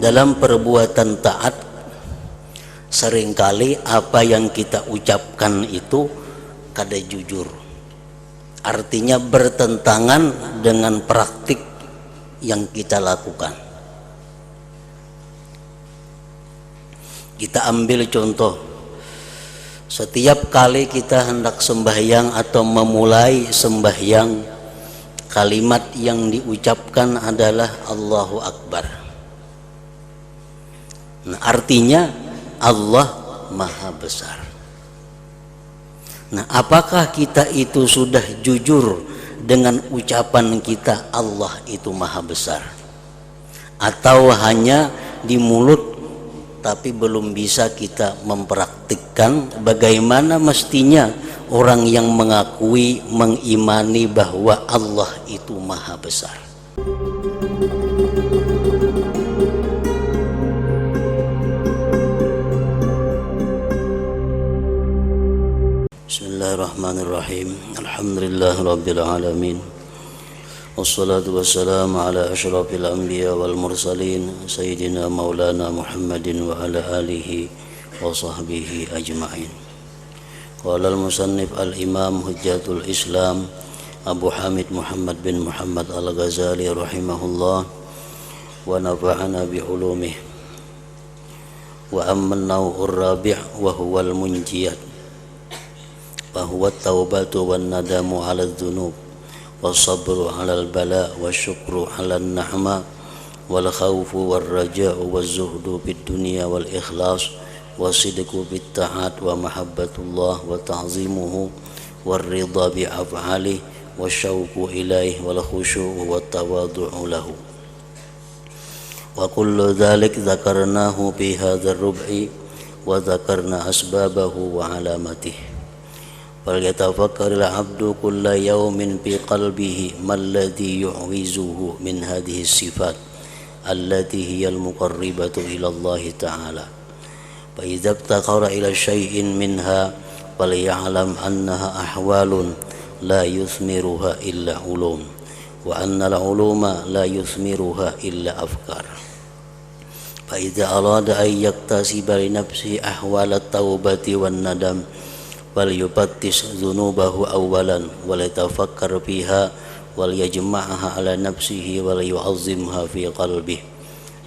dalam perbuatan taat seringkali apa yang kita ucapkan itu kada jujur, artinya bertentangan dengan praktik yang kita lakukan. Kita ambil contoh, setiap kali kita hendak sembahyang atau memulai sembahyang, kalimat yang diucapkan adalah Allahu Akbar. Nah, artinya Allah Maha Besar. Nah, apakah kita itu sudah jujur dengan ucapan kita Allah itu Maha Besar, atau hanya di mulut tapi belum bisa kita mempraktikkan bagaimana mestinya orang yang mengakui, mengimani bahwa Allah itu Maha Besar? Bismillahirrahmanirrahim. Alhamdulillahirabbil alamin. Wassalatu wassalamu ala asyrafil anbiya wal mursalin sayyidina maulana Muhammadin wa ala alihi wa sahbihi ajma'in. Qala al-musannif al-imam hujjatul Islam Abu Hamid Muhammad bin Muhammad al-Ghazali rahimahullah wa nafa'ana bi ulumih. Wa amma an-naw'ur rabi' wa huwa al-munjiyat wa huwa at-taubatu wan nadamu 'ala adh-dhunub والصبر على البلاء والشكر على النعمة والخوف والرجاء والزهد بالدنيا والإخلاص والصدق بالطاعات ومحبة الله وتعظيمه والرضا بأفعاله والشوق إليه والخشوع والتواضع له. وكل ذلك ذكرناه في هذا الربع وذكرنا أسبابه وعلامته. فليتفكر العبد كل يوم في قلبه ما الذي يعوزه من هذه الصفات التي هي المقربة إلى الله تعالى، فإذا افتقر إلى شيء منها فليعلم أنها أحوال لا يثمرها إلا علوم، وأن العلوم لا يثمرها إلا أفكار. فإذا أراد أن يكتسب لنفسه أحوال التوبة والندم فليفتش ذنوبه أولا وليتفكر فيها وليجمعها على نفسه وليعظمها في قلبه،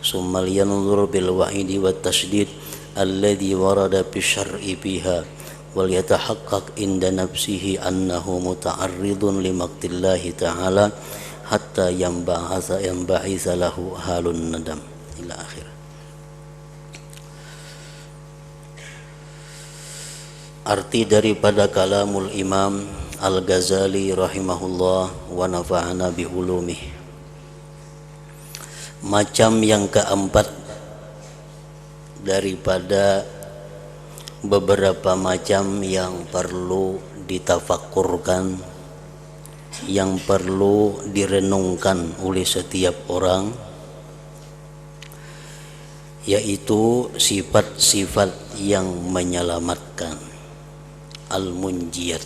ثم لينظر بالوعيد والتشديد الذي ورد بالشرع فيها وليتحقق عند نفسه أنه متعرض لمقت الله تعالى حتى ينبعث له حال الندم إلى آخره. Arti daripada kalamul Imam Al-Ghazali rahimahullah wa nafa'ana bi ulumih. Macam yang keempat daripada beberapa macam yang perlu ditafakkurkan, yang perlu direnungkan oleh setiap orang, yaitu sifat-sifat yang menyelamatkan, al-munjiyat.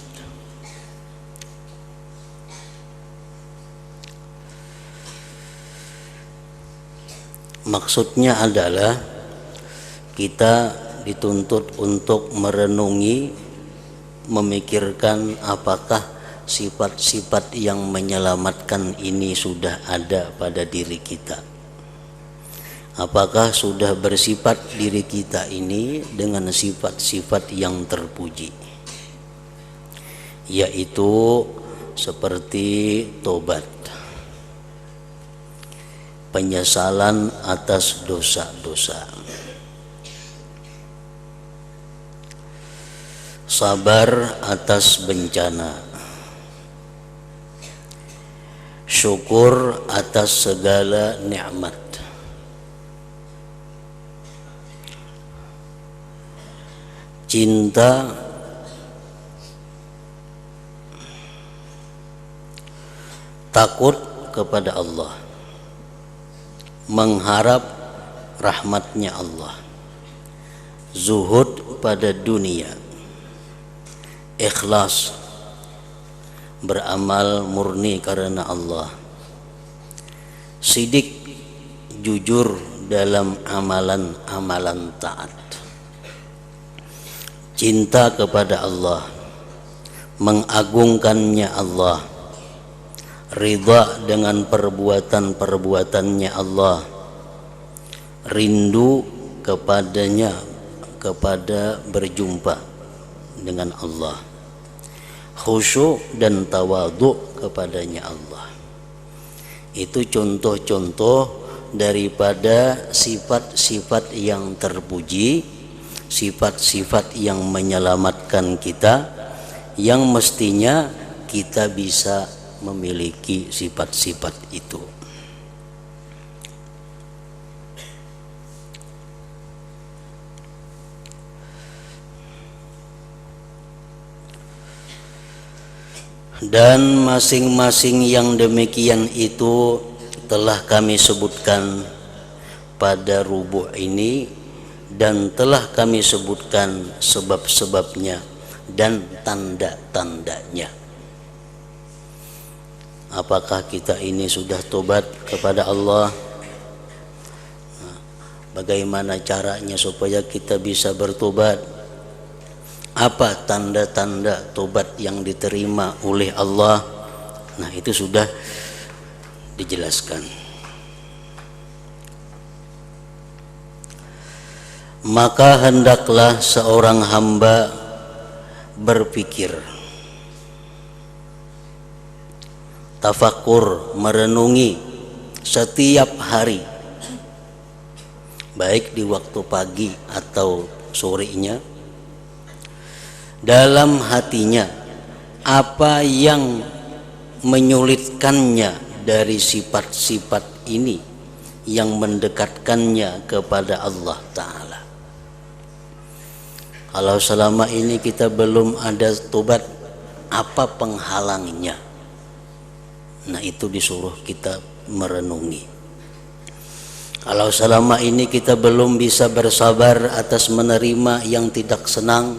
Maksudnya adalah kita dituntut untuk merenungi, memikirkan apakah sifat-sifat yang menyelamatkan ini sudah ada pada diri kita. Apakah sudah bersifat diri kita ini dengan sifat-sifat yang terpuji, yaitu seperti tobat, penyesalan atas dosa-dosa, sabar atas bencana, syukur atas segala nikmat, cinta takut kepada Allah, mengharap rahmatnya Allah, zuhud pada dunia, ikhlas beramal murni karena Allah, sidik jujur dalam amalan-amalan taat. Cinta kepada Allah, mengagungkannya Allah, ridha dengan perbuatan-perbuatannya Allah, rindu kepadanya, kepada berjumpa dengan Allah, khusyuk dan tawadhu kepadanya Allah. Itu contoh-contoh daripada sifat-sifat yang terpuji, sifat-sifat yang menyelamatkan kita, yang mestinya kita bisa memiliki sifat-sifat itu. Dan masing-masing yang demikian itu telah kami sebutkan pada rubuh ini, dan telah kami sebutkan sebab-sebabnya dan tanda-tandanya. Apakah kita ini sudah tobat kepada Allah? Bagaimana caranya supaya kita bisa bertobat? Apa tanda-tanda tobat yang diterima oleh Allah? Nah, itu sudah dijelaskan. Maka hendaklah seorang hamba berpikir, tafakur, merenungi setiap hari, baik di waktu pagi atau sorenya, dalam hatinya apa yang menyulitkannya dari sifat-sifat ini yang mendekatkannya kepada Allah Ta'ala. Kalau selama ini kita belum ada tobat, apa penghalangnya? Nah, itu disuruh kita merenungi. Kalau selama ini kita belum bisa bersabar atas menerima yang tidak senang,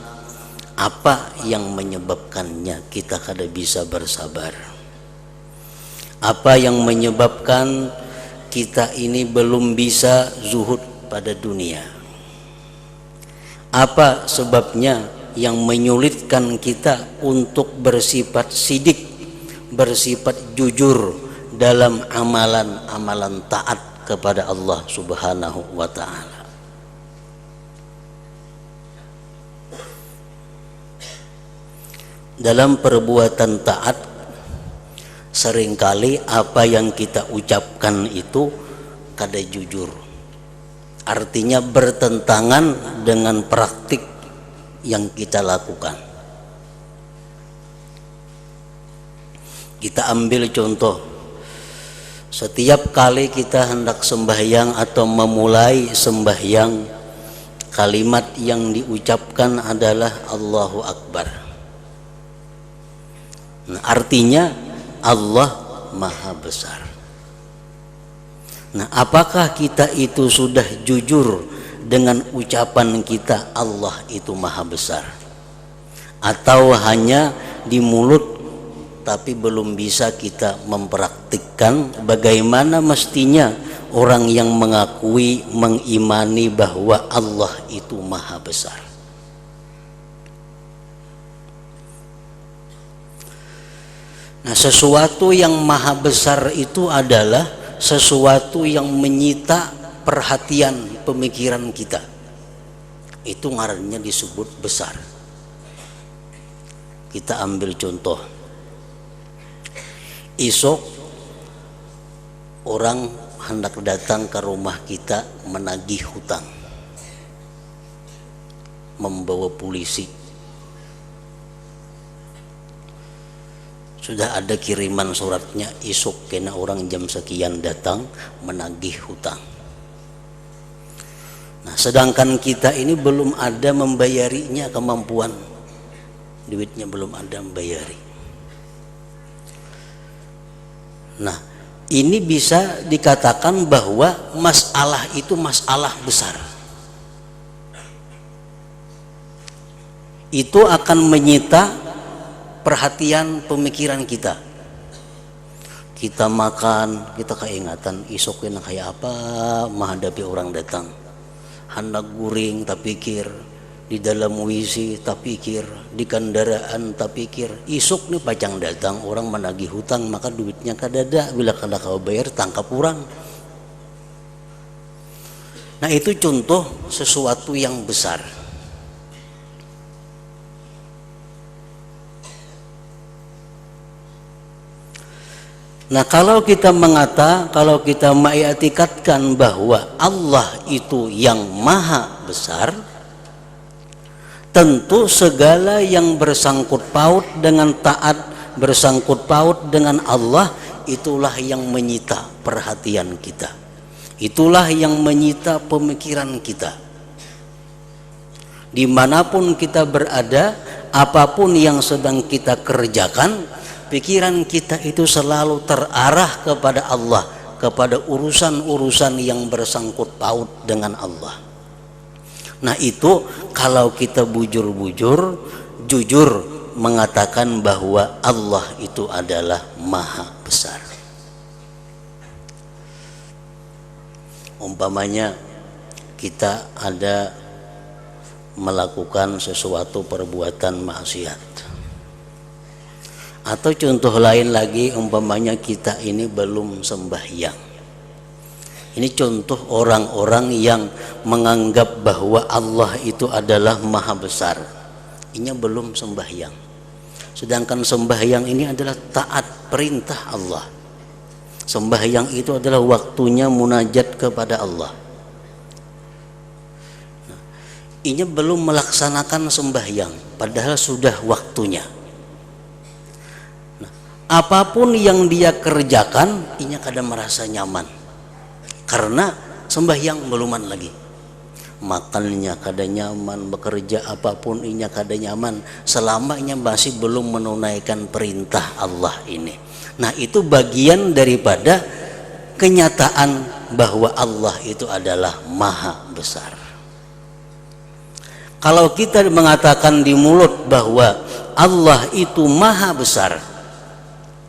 apa yang menyebabkannya kita kada bisa bersabar? Apa yang menyebabkan kita ini belum bisa zuhud pada dunia? Apa sebabnya yang menyulitkan kita untuk bersifat sidik, bersifat jujur dalam amalan-amalan taat kepada Allah Subhanahu wa Ta'ala? Dalam perbuatan taat, seringkali apa yang kita ucapkan itu kada jujur. Artinya bertentangan dengan praktik yang kita lakukan. Kita ambil contoh, setiap kali kita hendak sembahyang atau memulai sembahyang, kalimat yang diucapkan adalah Allahu Akbar. Nah, artinya Allah Maha Besar. Nah, apakah kita itu sudah jujur dengan ucapan kita Allah itu Maha Besar, atau hanya di mulut tapi belum bisa kita mempraktikkan bagaimana mestinya orang yang mengakui, mengimani bahwa Allah itu Maha Besar? Nah, sesuatu yang maha besar itu adalah sesuatu yang menyita perhatian pemikiran kita. Itu ngarannya disebut besar. Kita ambil contoh. Esok orang hendak datang ke rumah kita menagih hutang, membawa polisi. Sudah ada kiriman suratnya, esok kena orang jam sekian datang menagih hutang. Nah, sedangkan kita ini belum ada membayarinya, kemampuan duitnya belum ada membayari. Nah, ini bisa dikatakan bahwa masalah itu masalah besar. Itu akan menyita perhatian pemikiran kita. kita makan, kita keingatan isoknya kayak apa menghadapi orang datang. Hendak guring tak pikir, di dalam WC tak pikir, di kendaraan tak pikir. Isok nih pacang datang orang menagih hutang, maka duitnya kadada, bila kada kau bayar tangkap orang. Nah itu contoh sesuatu yang besar. Nah kalau kita mengitikadkan bahwa Allah itu yang maha besar, tentu segala yang bersangkut paut dengan taat, bersangkut paut dengan Allah, itulah yang menyita perhatian kita, itulah yang menyita pemikiran kita. Dimanapun kita berada, apapun yang sedang kita kerjakan, pikiran kita itu selalu terarah kepada Allah, kepada urusan-urusan yang bersangkut paut dengan Allah. Nah itu kalau kita jujur mengatakan bahwa Allah itu adalah maha besar. Umpamanya kita ada melakukan sesuatu perbuatan maksiat, atau contoh lain lagi, umpamanya kita ini belum sembahyang. Ini contoh orang-orang yang menganggap bahwa Allah itu adalah maha besar, ini belum sembahyang. Sedangkan sembahyang ini adalah taat perintah Allah. Sembahyang itu adalah waktunya munajat kepada Allah. Nah, ini belum melaksanakan sembahyang, padahal sudah waktunya. Apapun yang dia kerjakan, inya kadang merasa nyaman karena sembahyang beluman lagi. Makannya kada nyaman, bekerja apapun inya kada nyaman selama inya masih belum menunaikan perintah Allah ini. Nah itu bagian daripada kenyataan bahwa Allah itu adalah maha besar. Kalau kita mengatakan di mulut bahwa Allah itu maha besar,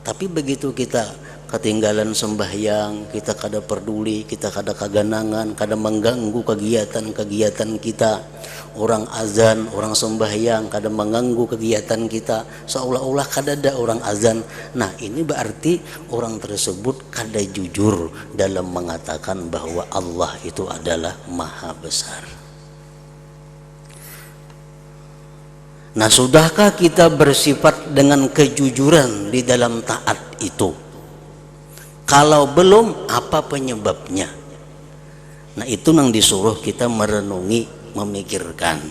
tapi begitu kita ketinggalan sembahyang, kita kada peduli, kita kada kaganangan, kada mengganggu kegiatan-kegiatan kita. Orang azan, orang sembahyang kada mengganggu kegiatan kita, seolah-olah kada ada orang azan. Nah ini berarti orang tersebut kada jujur dalam mengatakan bahwa Allah itu adalah maha besar. Nah sudahkah kita bersifat dengan kejujuran di dalam taat itu? Kalau belum, apa penyebabnya? Nah itu yang disuruh kita merenungi, memikirkan.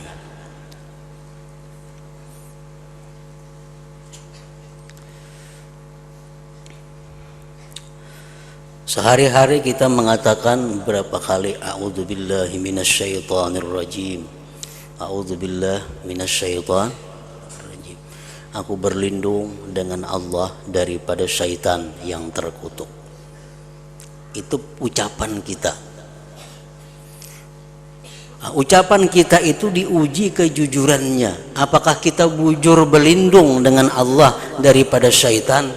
Sehari-hari kita mengatakan berapa kali a'udzubillahi minasyaitonirrajim, a'udzubillah minasyaitonirrajim. Aku berlindung dengan Allah daripada syaitan yang terkutuk. Itu ucapan kita. Ucapan kita itu diuji kejujurannya. Apakah kita bujur berlindung dengan Allah daripada syaitan?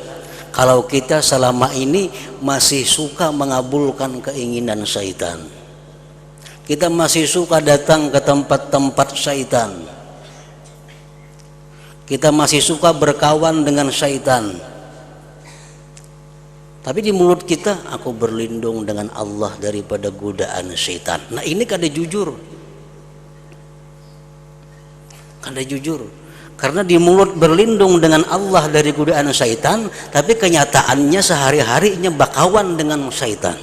Kalau kita selama ini masih suka mengabulkan keinginan syaitan, kita masih suka datang ke tempat-tempat syaitan, kita masih suka berkawan dengan syaitan, tapi di mulut kita aku berlindung dengan Allah daripada godaan syaitan. Nah ini kada jujur, kada jujur. Karena di mulut berlindung dengan Allah dari godaan syaitan, tapi kenyataannya sehari-harinya berkawan dengan syaitan.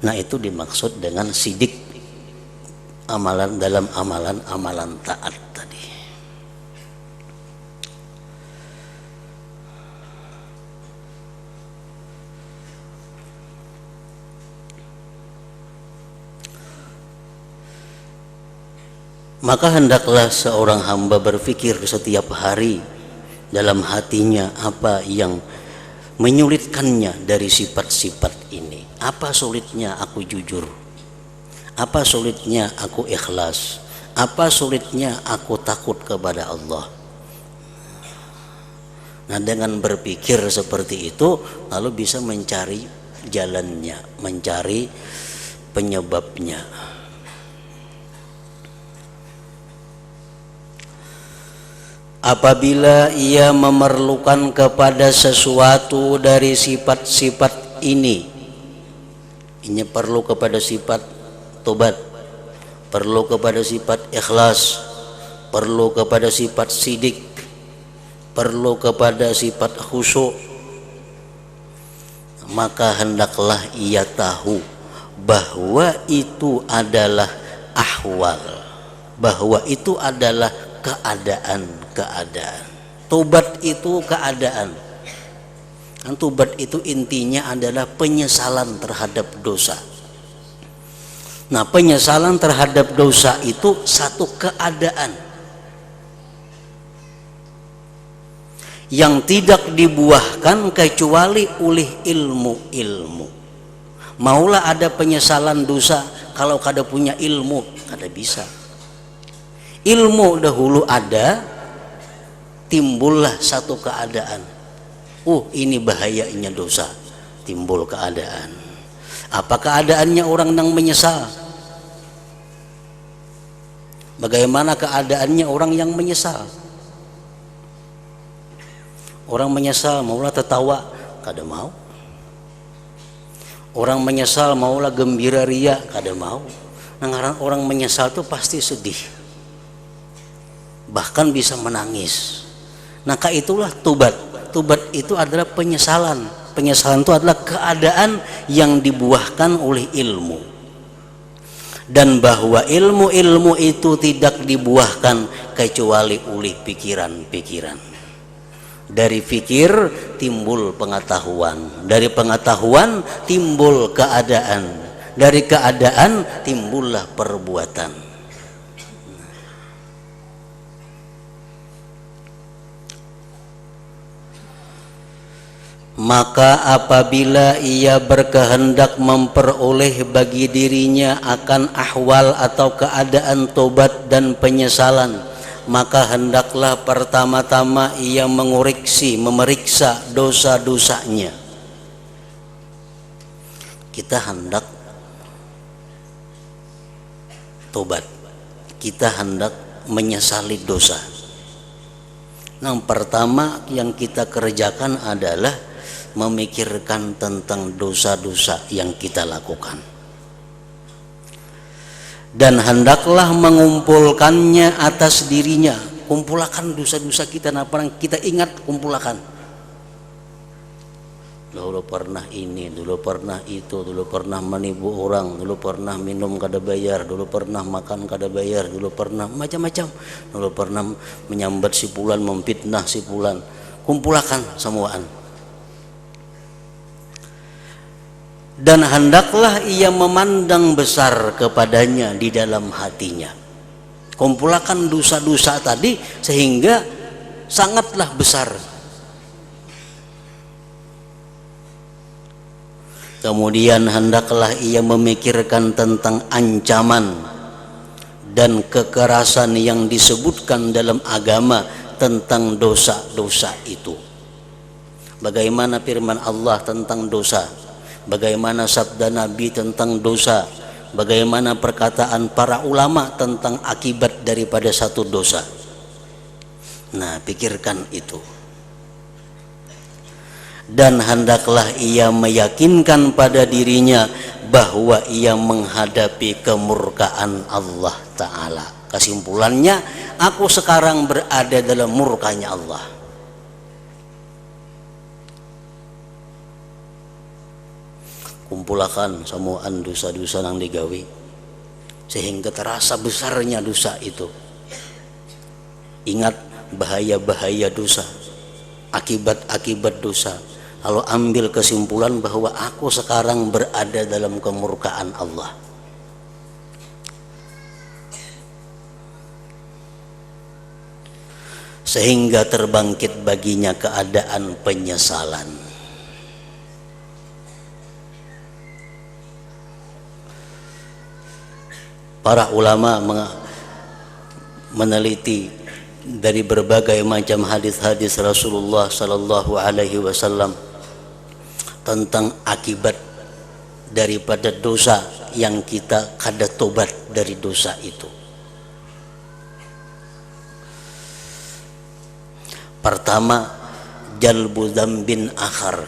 Nah itu dimaksud dengan sidik amalan dalam amalan taat tadi. Maka hendaklah seorang hamba berpikir setiap hari dalam hatinya apa yang menyulitkannya dari sifat-sifat ini. Apa sulitnya aku jujur? Apa sulitnya aku ikhlas? Apa sulitnya aku takut kepada Allah? Nah, dengan berpikir seperti itu lalu bisa mencari jalannya, mencari penyebabnya. Apabila ia memerlukan kepada sesuatu dari sifat-sifat ini perlu kepada sifat tobat, perlu kepada sifat ikhlas, perlu kepada sifat sidik, perlu kepada sifat khusyuk, maka hendaklah ia tahu bahwa itu adalah ahwal, bahwa itu adalah keadaan. Tobat itu keadaan. Tobat itu intinya adalah penyesalan terhadap dosa. Nah, penyesalan terhadap dosa itu satu keadaan yang tidak dibuahkan kecuali oleh ilmu. Maulah ada penyesalan dosa kalau kada punya ilmu, kada bisa. Ilmu dahulu ada, timbullah satu keadaan. Ini bahayanya dosa, timbul keadaan. Apa keadaannya orang yang menyesal? Bagaimana keadaannya orang yang menyesal? Orang menyesal maulah tertawa, kada mau. Orang menyesal maulah gembira ria, kada mau. Nah, orang menyesal itu pasti sedih, bahkan bisa menangis. Nah, itulah tobat. Tobat itu adalah penyesalan. Penyesalan itu adalah keadaan yang dibuahkan oleh ilmu. Dan bahwa ilmu itu tidak dibuahkan kecuali oleh pikiran-pikiran. Dari fikir timbul pengetahuan, dari pengetahuan timbul keadaan, dari keadaan timbullah perbuatan. Maka apabila ia berkehendak memperoleh bagi dirinya akan ahwal atau keadaan tobat dan penyesalan, maka hendaklah pertama-tama ia memeriksa dosa-dosanya. Kita hendak tobat, kita hendak menyesali dosa. Yang pertama yang kita kerjakan adalah memikirkan tentang dosa-dosa yang kita lakukan, dan hendaklah mengumpulkannya atas dirinya. Kumpulkan dosa-dosa kita, kita ingat, kumpulkan. Dulu pernah ini, dulu pernah itu, dulu pernah menipu orang, dulu pernah minum kada bayar, dulu pernah makan kada bayar, dulu pernah macam-macam, dulu pernah menyambat si fulan, memfitnah si fulan. Kumpulkan semuaan. Dan hendaklah ia memandang besar kepadanya di dalam hatinya. Kumpulkan dosa-dosa tadi sehingga sangatlah besar. Kemudian hendaklah ia memikirkan tentang ancaman dan kekerasan yang disebutkan dalam agama tentang dosa-dosa itu. Bagaimana firman Allah tentang dosa? Bagaimana sabda Nabi tentang dosa? Bagaimana perkataan para ulama tentang akibat daripada satu dosa? Nah, pikirkan itu. Dan hendaklah ia meyakinkan pada dirinya bahwa ia menghadapi kemurkaan Allah Ta'ala. Kesimpulannya, aku sekarang berada dalam murkanya Allah. Kumpulkan semuaan dosa-dosa yang digawi sehingga terasa besarnya dosa itu. Ingat bahaya-bahaya dosa, akibat-akibat dosa. Lalu ambil kesimpulan bahwa aku sekarang berada dalam kemurkaan Allah. Sehingga terbangkit baginya keadaan penyesalan. Para ulama meneliti dari berbagai macam hadis-hadis Rasulullah sallallahu alaihi wasallam tentang akibat daripada dosa yang kita kada tobat dari dosa itu. Pertama, jalbu dzambin akhar,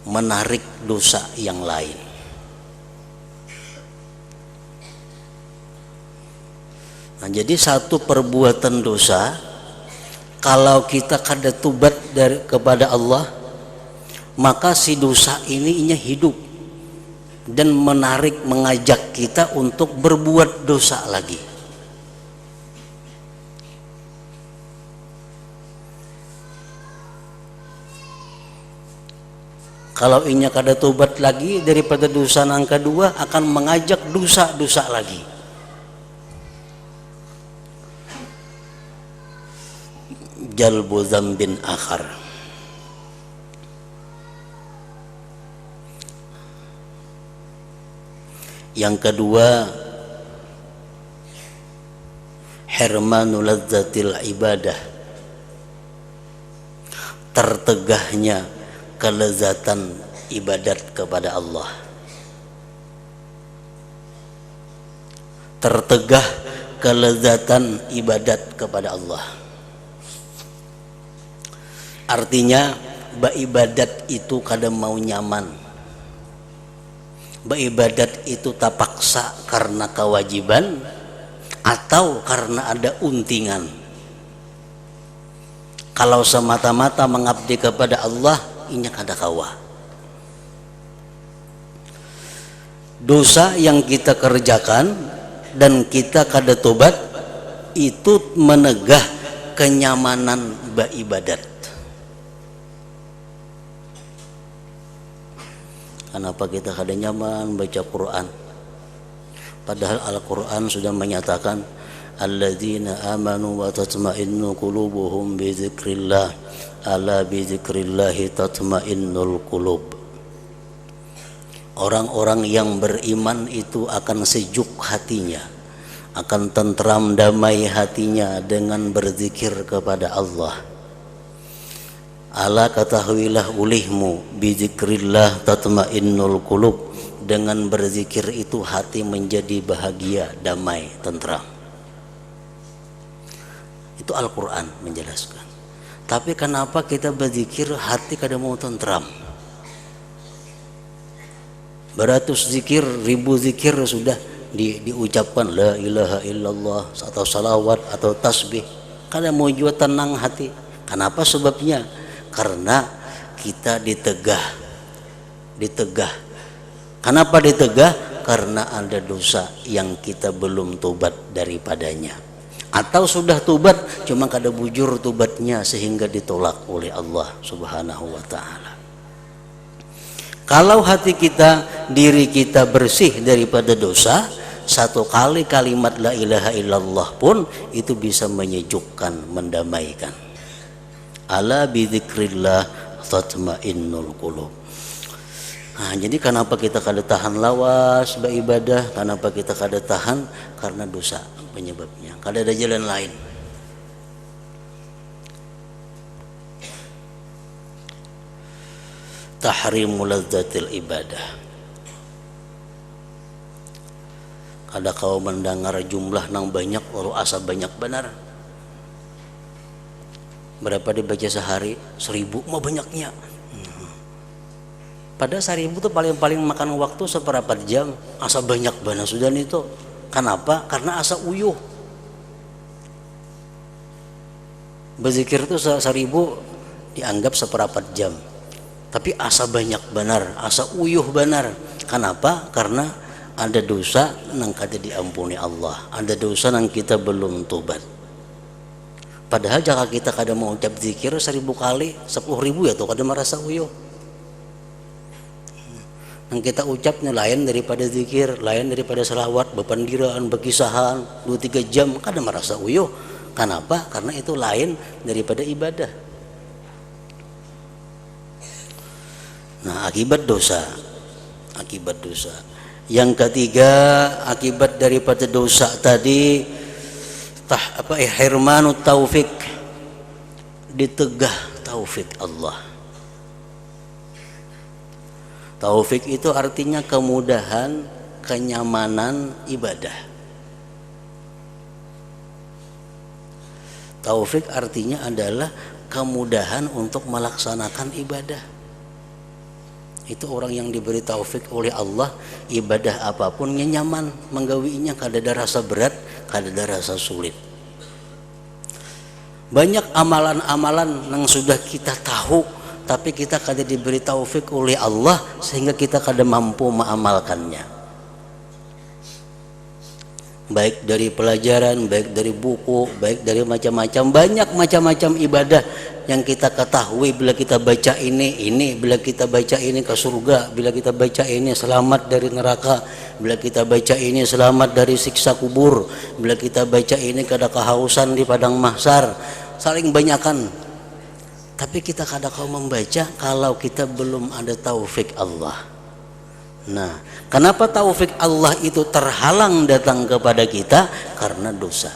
menarik dosa yang lain. Nah, jadi satu perbuatan dosa kalau kita kada tobat kepada Allah, maka si dosa ini hidup dan menarik, mengajak kita untuk berbuat dosa lagi. Kalau inya kada tobat lagi daripada dosa yang kedua, akan mengajak dosa-dosa lagi. Jalbu dzambin akhar. Yang kedua, hirmanu ladzatil ibadah, tertegahnya kelezatan ibadat kepada Allah. Tertegah kelezatan ibadat kepada Allah. Artinya beribadat itu kadang mau nyaman, beribadat itu tak paksa karena kewajiban atau karena ada untingan. Kalau semata-mata mengabdi kepada Allah, inya kada kawa. Dosa yang kita kerjakan dan kita kada tobat itu menegah kenyamanan beribadat. Kenapa kita kada nyaman baca Quran? Padahal Al-Quran sudah menyatakan alladzina amanu wa tatma'innu qulubuhum bi dzikrillah ala bi dzikrillahi tatma'innul qulub. Orang-orang yang beriman itu akan sejuk hatinya, akan tentram damai hatinya dengan berzikir kepada Allah. Ala ketahuilah ulihmu bi dzikrillah tatma'innul qulub. Dengan berzikir itu hati menjadi bahagia, damai, tentram. Itu Al-Quran menjelaskan. Tapi kenapa kita berzikir hati kada mau tentram? Beratus zikir, ribu zikir sudah diucapkan la ilaha illallah atau salawat atau tasbih, kada mau juga tenang hati. Kenapa sebabnya? Karena kita ditegah. Kenapa ditegah? Karena ada dosa yang kita belum tobat daripadanya, atau sudah tobat cuma kada bujur tobatnya sehingga ditolak oleh Allah Subhanahu wa taala. Kalau hati kita, diri kita bersih daripada dosa, satu kali kalimat la ilaha illallah pun itu bisa menyejukkan, mendamaikan. Ala bi dzikrillah tatma'innul qulub. Nah, jadi kenapa kita kada tahan lawas beribadah? Kenapa kita kada tahan? Karena dosa penyebabnya. Kada ada jalan lain. Tahrimu ladzatil ibadah. Kada kau mendengar jumlah nang banyak, orang asa banyak benar. Berapa dibaca sehari? 1000 mah banyaknya. Pada 1000 tuh paling makan waktu seperempat jam. Asa banyak benar sudah itu. Kenapa? Karena asa uyuh. Berzikir itu 1000 dianggap seperempat jam. Tapi asa banyak benar, asa uyuh benar. Kenapa? Karena ada dosa yang kada diampuni Allah. Ada dosa yang kita belum tobat. Padahal jika kita kada mau ucap zikir 1000 kali, 10.000 ya tuh kada merasa uyuh. Yang kita ucapnya lain daripada zikir, lain daripada salawat, bepandiraan, berkisahan 2-3 jam, kada merasa uyuh. Kenapa? Karena itu lain daripada ibadah. Nah, akibat dosa. Yang ketiga, akibat daripada dosa tadi, hirmanut taufik, ditegah taufik Allah. Taufik itu artinya kemudahan, kenyamanan ibadah. Taufik artinya adalah kemudahan untuk melaksanakan ibadah. Itu orang yang diberi taufik oleh Allah, ibadah apapun nyaman menggawinya, kada ada rasa berat, kada ada rasa sulit. Banyak amalan-amalan yang sudah kita tahu tapi kita kada diberi taufik oleh Allah sehingga kita kada mampu mengamalkannya. Baik dari pelajaran, baik dari buku, baik dari macam-macam, banyak macam-macam ibadah yang kita ketahui. Bila kita baca ini, bila kita baca ini ke surga, bila kita baca ini selamat dari neraka, bila kita baca ini selamat dari siksa kubur, bila kita baca ini kada kehausan di padang mahsyar. Saling banyakan, tapi kita kada kau membaca kalau kita belum ada taufik Allah. Nah, kenapa taufik Allah itu terhalang datang kepada kita? Karena dosa.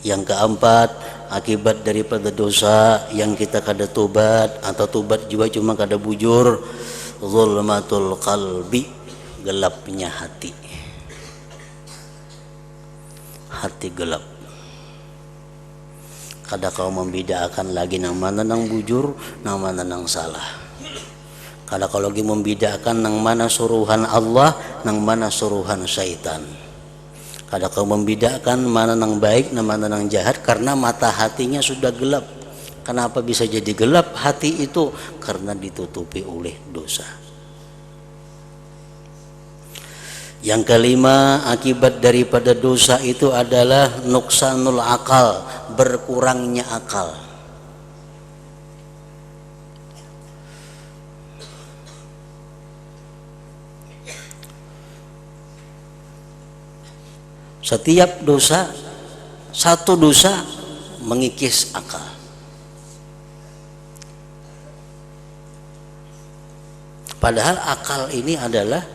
Yang keempat, akibat daripada dosa yang kita kada tobat, atau tobat juga cuma kada bujur, zulmatul qalbi, gelapnya hati. Hati gelap. Kada kau membedakan lagi nang mana nang bujur, nang mana nang salah. Kada kau lagi membedakan nang mana suruhan Allah, nang mana suruhan syaitan. Kada kau membedakan mana nang baik, nang mana nang jahat, karena mata hatinya sudah gelap. Kenapa bisa jadi gelap hati itu? Karena ditutupi oleh dosa. Yang kelima, akibat daripada dosa itu adalah nuksanul akal, berkurangnya akal. Setiap dosa, satu dosa mengikis akal. Padahal akal ini adalah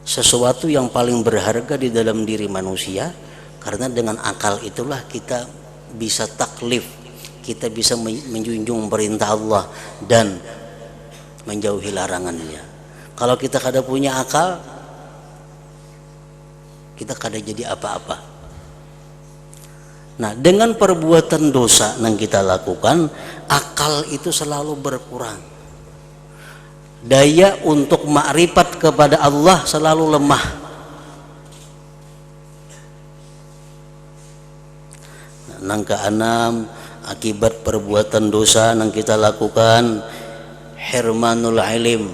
sesuatu yang paling berharga di dalam diri manusia, karena dengan akal itulah kita bisa taklif, kita bisa menjunjung perintah Allah dan menjauhi larangannya. Kalau kita kada punya akal, kita kada jadi apa-apa. Nah, dengan perbuatan dosa yang kita lakukan, akal itu selalu berkurang. Daya untuk makrifat kepada Allah selalu lemah. Nang keenam, akibat perbuatan dosa yang kita lakukan, hirmanul ilim,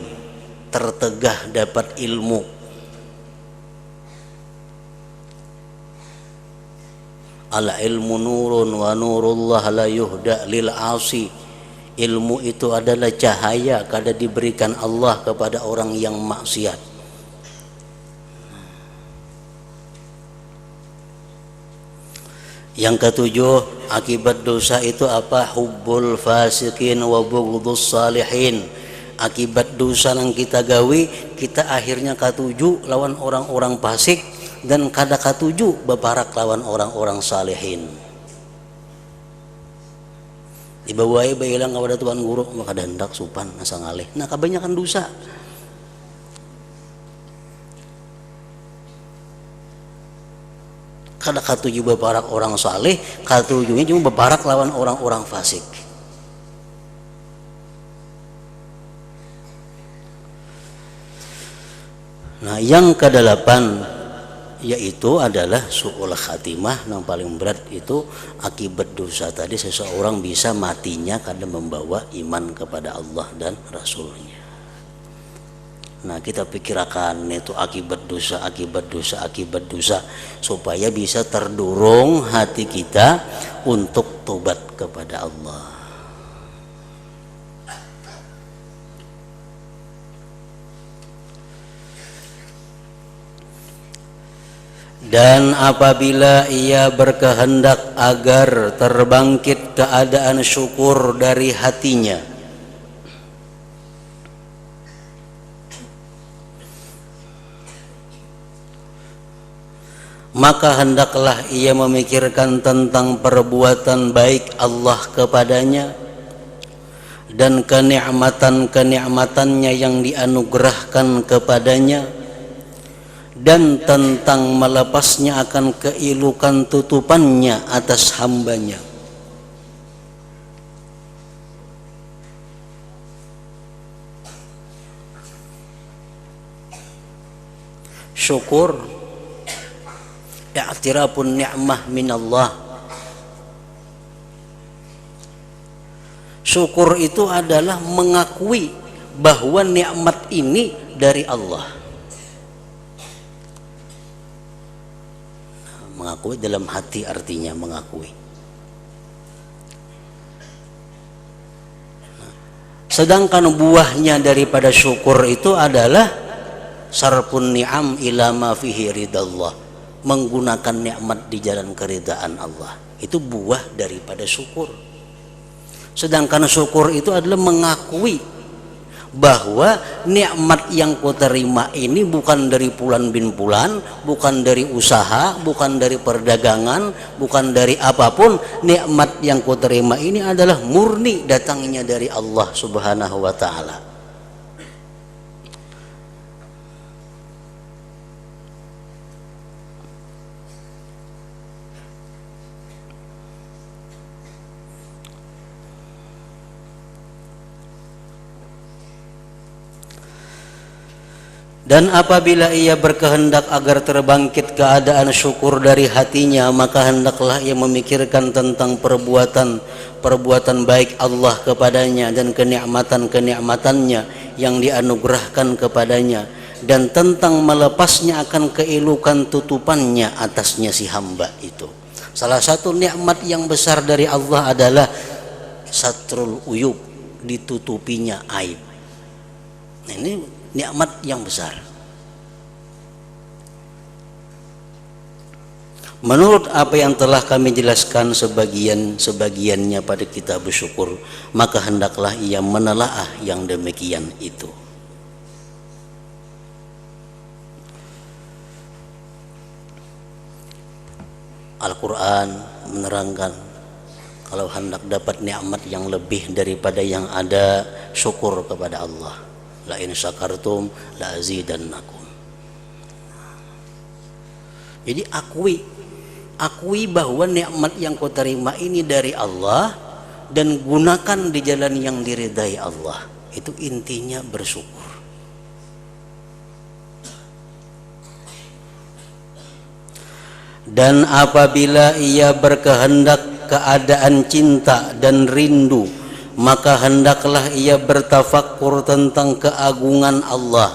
tertegah dapat ilmu. Al ilmu nurun wa nurullah la yuhda lil asi. Ilmu itu adalah cahaya kada diberikan Allah kepada orang yang maksiat. Yang ketujuh, akibat dosa itu apa? Hubbul fasikin wa bughdus salihin. Akibat dosa yang kita gawi, kita akhirnya katuju lawan orang-orang fasik, dan kada katuju bebarak lawan orang-orang salihin. Dibawai bailang kepada tuan guru, maka hendak supan asa ngalih. Nah, kebanyakan dosa. Kada katuju bebarak orang saleh, katujunya cuma bebarak lawan orang-orang fasik. Nah, yang kedelapan yaitu adalah su'ul khatimah. Yang paling berat itu akibat dosa tadi seseorang bisa matinya karena membawa iman kepada Allah dan Rasulnya. Nah, kita pikirkan itu akibat dosa, akibat dosa, akibat dosa, supaya bisa terdorong hati kita untuk tobat kepada Allah. Dan apabila ia berkehendak agar terbangkit keadaan syukur dari hatinya, maka hendaklah ia memikirkan tentang perbuatan baik Allah kepadanya dan kenikmatan-kenikmatannya yang dianugerahkan kepadanya, dan tentang melepasnya akan keilukan tutupannya atas hambanya. Syukur i'tirafun ni'mah minallah. Syukur itu adalah mengakui bahwa nikmat ini dari Allah. Mengakui dalam hati artinya mengakui. Sedangkan buahnya daripada syukur itu adalah sarfun ni'am ila ma fihi ridallah, menggunakan nikmat di jalan keridaan Allah. Itu buah daripada syukur. Sedangkan syukur itu adalah mengakui bahwa nikmat yang ku terima ini bukan dari Fulan bin Fulan, bukan dari usaha, bukan dari perdagangan, bukan dari apapun. Nikmat yang ku terima ini adalah murni datangnya dari Allah Subhanahu wa taala. Dan apabila ia berkehendak agar terbangkit keadaan syukur dari hatinya, maka hendaklah ia memikirkan tentang perbuatan baik Allah kepadanya dan kenikmatan-kenikmatannya yang dianugerahkan kepadanya, dan tentang melepasnya akan keilukan tutupannya atasnya si hamba itu. Salah satu nikmat yang besar dari Allah adalah satrul uyub, ditutupinya aib. Ini nikmat yang besar. Menurut apa yang telah kami jelaskan sebagiannya pada kitab syukur, maka hendaklah ia menelaah yang demikian itu. Al-Quran menerangkan kalau hendak dapat nikmat yang lebih daripada yang ada, syukur kepada Allah. La in syakartum la azidannakum. Jadi akui bahwa nikmat yang kau terima ini dari Allah, dan gunakan di jalan yang diridai Allah. Itu intinya bersyukur. Dan apabila ia berkehendak keadaan cinta dan rindu, maka hendaklah ia bertafakkur tentang keagungan Allah,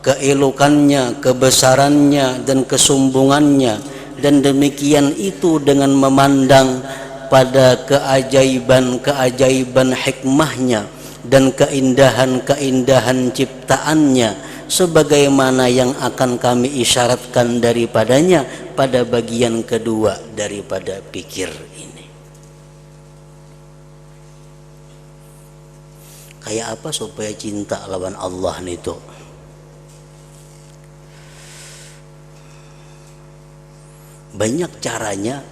keelokannya, kebesarannya, dan kesombongannya, dan demikian itu dengan memandang pada keajaiban-keajaiban hikmahnya dan keindahan-keindahan ciptaannya, sebagaimana yang akan kami isyaratkan daripadanya pada bagian kedua daripada pikir ini. Kayak apa supaya cinta lawan Allah itu? Banyak caranya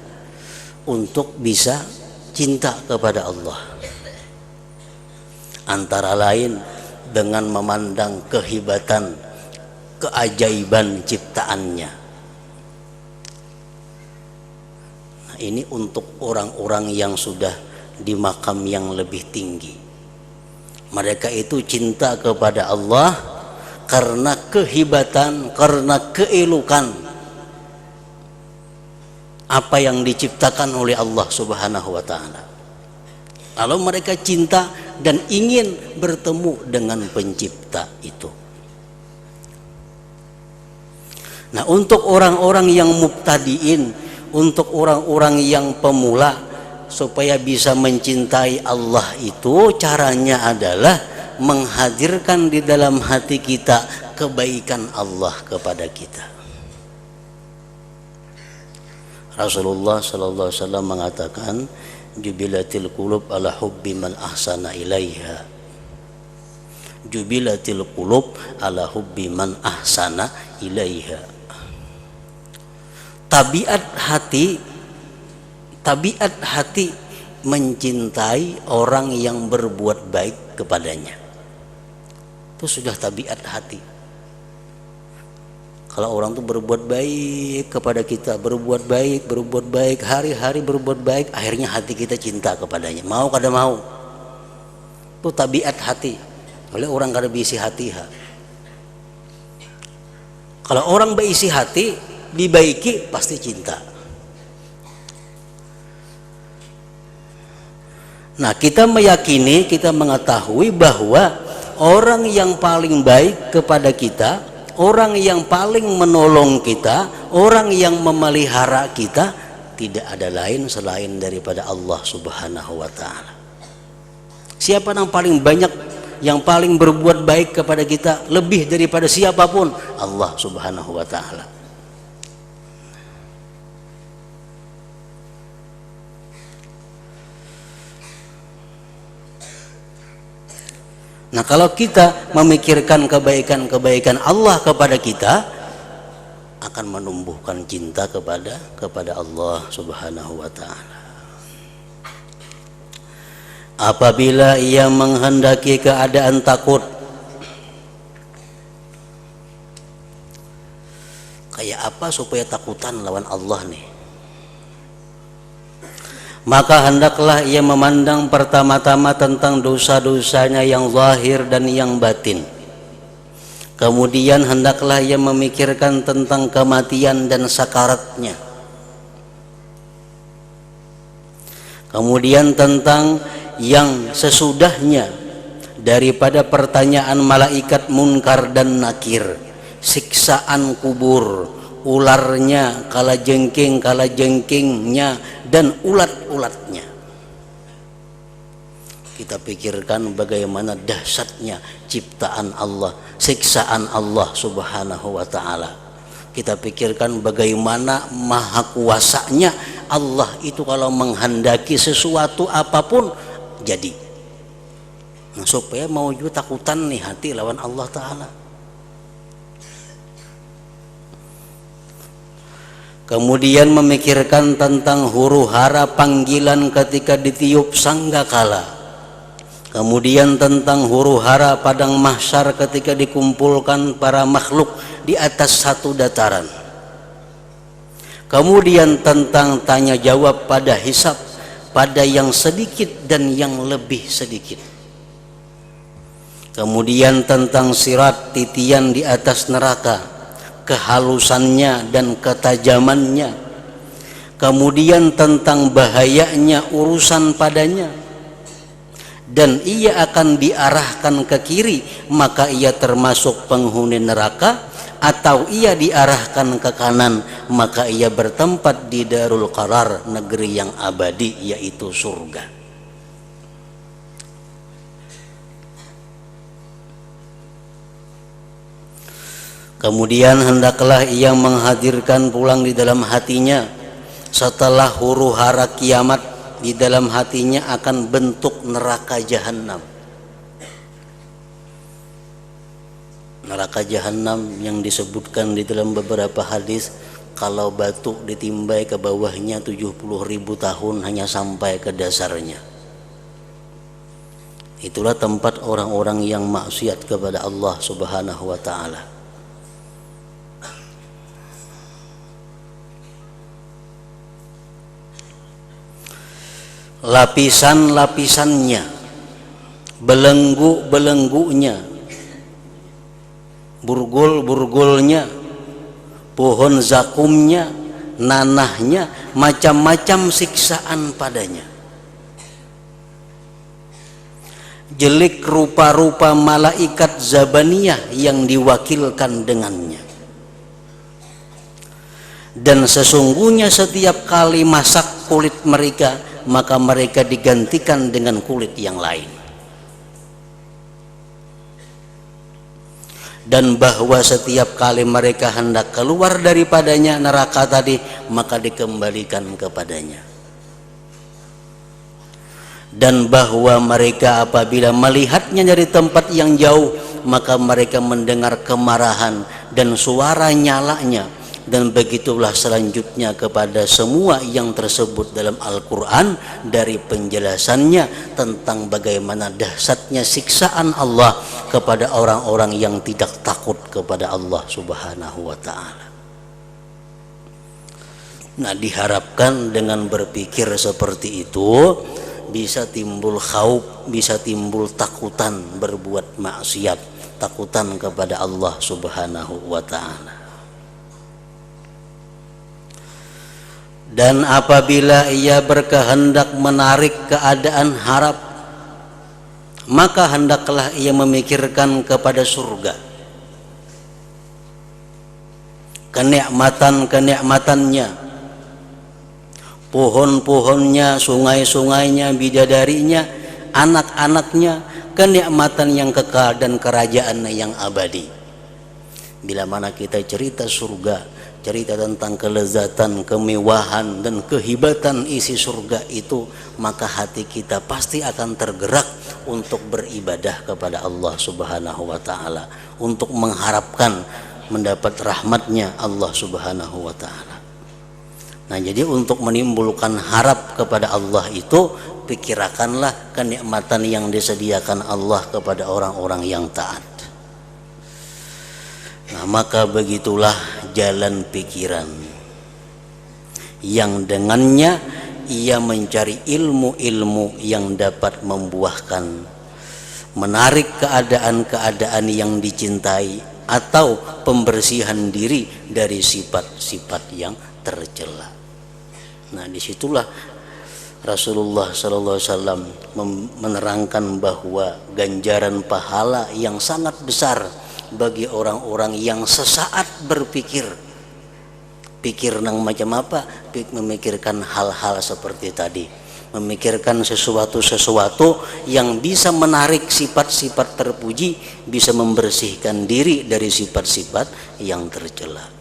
untuk bisa cinta kepada Allah. Antara lain dengan memandang kehebatan, keajaiban ciptaannya. Nah, ini untuk orang-orang yang sudah di makam yang lebih tinggi. Mereka itu cinta kepada Allah karena kehebatan, karena keelokan apa yang diciptakan oleh Allah Subhanahu wa taala. Lalu mereka cinta dan ingin bertemu dengan pencipta itu. Nah, untuk orang-orang yang mubtadiin, untuk orang-orang yang pemula, supaya bisa mencintai Allah itu caranya adalah menghadirkan di dalam hati kita kebaikan Allah kepada kita. Rasulullah sallallahu alaihi wasallam mengatakan, jubilatil qulub ala hubbi man ahsana ilaiha. Jubilatil qulub ala hubbi man ahsana ilaiha. tabiat hati mencintai orang yang berbuat baik kepadanya. Itu sudah tabiat hati. Kalau orang tuh berbuat baik kepada kita, berbuat baik, hari-hari berbuat baik, akhirnya hati kita cinta kepadanya. Mau kada mau. Itu tabiat hati. Oleh orang kada berisi hati. Kalau orang berisi hati, dibaiki pasti cinta. Nah, kita meyakini, kita mengetahui bahwa orang yang paling baik kepada kita, orang yang paling menolong kita, orang yang memelihara kita, tidak ada lain selain daripada Allah Subhanahu wa ta'ala. Siapa yang paling banyak, yang paling berbuat baik kepada kita lebih daripada siapapun? Allah Subhanahu wa ta'ala. Nah, kalau kita memikirkan kebaikan Allah kepada kita, akan menumbuhkan cinta kepada Allah Subhanahu wa ta'ala. Apabila ia menghendaki keadaan takut, kayak apa supaya takutan lawan Allah nih? Maka hendaklah ia memandang pertama-tama tentang dosa-dosanya yang zahir dan yang batin. Kemudian hendaklah ia memikirkan tentang kematian dan sakaratnya. Kemudian tentang yang sesudahnya daripada pertanyaan malaikat munkar dan nakir, siksaan kubur, ularnya, kalajengkingnya, dan ulat-ulatnya. Kita pikirkan bagaimana dahsyatnya ciptaan Allah, siksaan Allah Subhanahu wa ta'ala. Kita pikirkan bagaimana maha kuasanya Allah itu kalau menghendaki sesuatu apapun jadi. Nah, supaya mau juga takutan nih hati lawan Allah ta'ala. Kemudian memikirkan tentang huru-hara panggilan ketika ditiup sanggakala. Kemudian tentang huru-hara padang mahsyar ketika dikumpulkan para makhluk di atas satu dataran. Kemudian tentang tanya jawab pada hisab, pada yang sedikit dan yang lebih sedikit. Kemudian tentang sirat, titian di atas neraka, kehalusannya dan ketajamannya. Kemudian tentang bahayanya urusan padanya, dan ia akan diarahkan ke kiri, maka ia termasuk penghuni neraka, atau ia diarahkan ke kanan, maka ia bertempat di darul qarar, negeri yang abadi, yaitu surga. Kemudian hendaklah ia menghadirkan pulang di dalam hatinya setelah huru-hara kiamat, di dalam hatinya akan bentuk neraka jahanam. Neraka jahanam yang disebutkan di dalam beberapa hadis, kalau batu ditimbai ke bawahnya 70.000 tahun hanya sampai ke dasarnya. Itulah tempat orang-orang yang maksiat kepada Allah Subhanahu wa ta'ala. Lapisan-lapisannya, belenggu-belenggunya, burgul-burgulnya, pohon zakumnya, nanahnya, macam-macam siksaan padanya. Jelik rupa-rupa malaikat zabaniyah yang diwakilkan dengannya. Dan sesungguhnya setiap kali masak kulit mereka, maka mereka digantikan dengan kulit yang lain. Dan bahwa setiap kali mereka hendak keluar daripadanya neraka tadi, maka dikembalikan kepadanya. Dan bahwa mereka apabila melihatnya dari tempat yang jauh, maka mereka mendengar kemarahan dan suara nyalanya, Dan begitulah selanjutnya kepada semua yang tersebut dalam Al-Quran, dari penjelasannya tentang bagaimana dahsyatnya siksaan Allah kepada orang-orang yang tidak takut kepada Allah Subhanahu wa ta'ala. Nah, diharapkan dengan berpikir seperti itu bisa timbul khauf, bisa timbul takutan berbuat maksiat, takutan kepada Allah Subhanahu wa ta'ala. Dan apabila ia berkehendak menarik keadaan harap, maka hendaklah ia memikirkan kepada surga, kenikmatan-kenikmatannya, pohon-pohonnya, sungai-sungainya, bidadarinya, anak-anaknya, kenikmatan yang kekal dan kerajaan yang abadi. Bila mana kita cerita surga, cerita tentang kelezatan, kemewahan dan kehebatan isi surga itu, maka hati kita pasti akan tergerak untuk beribadah kepada Allah Subhanahu wa ta'ala, untuk mengharapkan mendapat rahmatnya Allah Subhanahu wa ta'ala. Nah, jadi untuk menimbulkan harap kepada Allah itu, pikirkanlah kenikmatan yang disediakan Allah kepada orang-orang yang taat. Nah, maka begitulah jalan pikiran yang dengannya ia mencari ilmu-ilmu yang dapat membuahkan, menarik keadaan-keadaan yang dicintai, atau pembersihan diri dari sifat-sifat yang tercela. Nah, disitulah Rasulullah SAW menerangkan bahwa ganjaran pahala yang sangat besar bagi orang-orang yang sesaat berpikir. Pikir nang macam apa? Memikirkan hal-hal seperti tadi, memikirkan sesuatu yang bisa menarik sifat-sifat terpuji, bisa membersihkan diri dari sifat-sifat yang tercela.